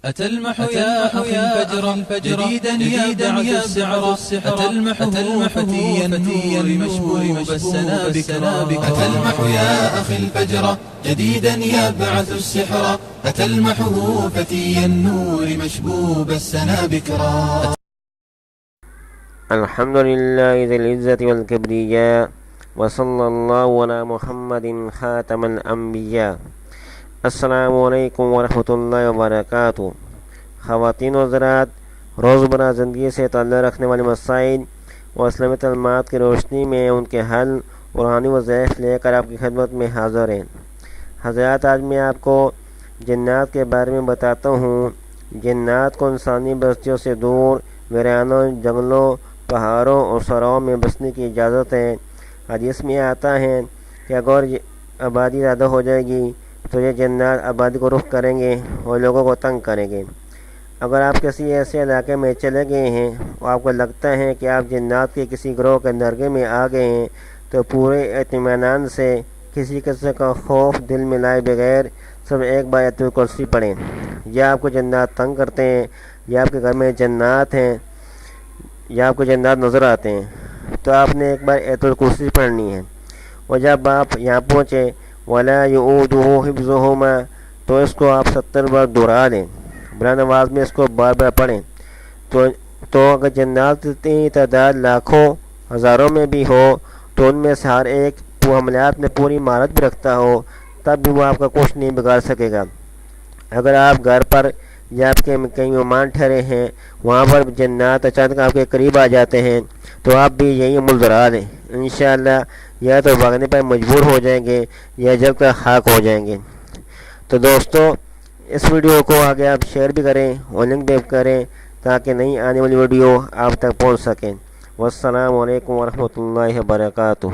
أتى المح يا أخي الفجر جديدا يبعث السحر أتى المح فتي النور مشبوب السنابك أتى المح يا أخي الفجر جديدا يبعث السحر أتى المح فتي النور مشبوب السنابك. الحمد لله ذي العزة والكبرياء وصلى الله على محمد خاتم الأنبياء. السلام علیکم ورحمۃ اللہ وبرکاتہ. خواتین و حضرات، روزمرہ زندگی سے تعلق رکھنے والے مسائل اور اسلامی تعلیمات کی روشنی میں ان کے حل روحانی وظائف لے کر آپ کی خدمت میں حاضر ہیں. حضرات، آج میں آپ کو جنات کے بارے میں بتاتا ہوں. جنات کو انسانی بستیوں سے دور ویرانوں، جنگلوں، پہاڑوں اور صحراؤں میں بسنے کی اجازت ہے. حدیث میں آتا ہے کہ اگر آبادی زیادہ ہو جائے گی تو یہ جنات آبادی کو رخ کریں گے اور لوگوں کو تنگ کریں گے. اگر آپ کسی ایسے علاقے میں چلے گئے ہیں اور آپ کو لگتا ہے کہ آپ جنات کے کسی گروہ کے درگے میں آ گئے ہیں تو پورے اطمینان سے کسی قسم کا خوف دل میں لائے بغیر سب ایک بار آیت الکرسی پڑھیں. یا آپ کو جنات تنگ کرتے ہیں یا آپ کے گھر میں جنات ہیں یا آپ کو جنات نظر آتے ہیں تو آپ نے ایک بار آیت الکرسی پڑھنی ہے. اور جب آپ یہاں پہنچے وَلَا يُؤُودُهُ حِفْظُهُمَا تو اس کو آپ 70 بار دہرا لیں، بلند آواز میں اس کو بار بار پڑھیں. تو اگر جنات کی تعداد لاکھوں ہزاروں میں بھی ہو تو ان میں سے ہر ایک حملات میں پوری مہارت بھی رکھتا ہو تب بھی وہ آپ کا کچھ نہیں بگاڑ سکے گا. اگر آپ گھر پر یا آپ کے کہیں مہمان ٹھہرے ہیں وہاں پر جنات اچانک آپ کے قریب آ جاتے ہیں تو آپ بھی یہی عمل دہرا لیں. انشاءاللہ یا تو بھاگنے پر مجبور ہو جائیں گے یا جب تک خاک ہو جائیں گے. تو دوستو، اس ویڈیو کو آگے آپ شیئر بھی کریں اور لنک بھی کریں تاکہ نئی آنے والی ویڈیو آپ تک پہنچ سکیں. والسلام علیکم ورحمۃ اللہ وبرکاتہ.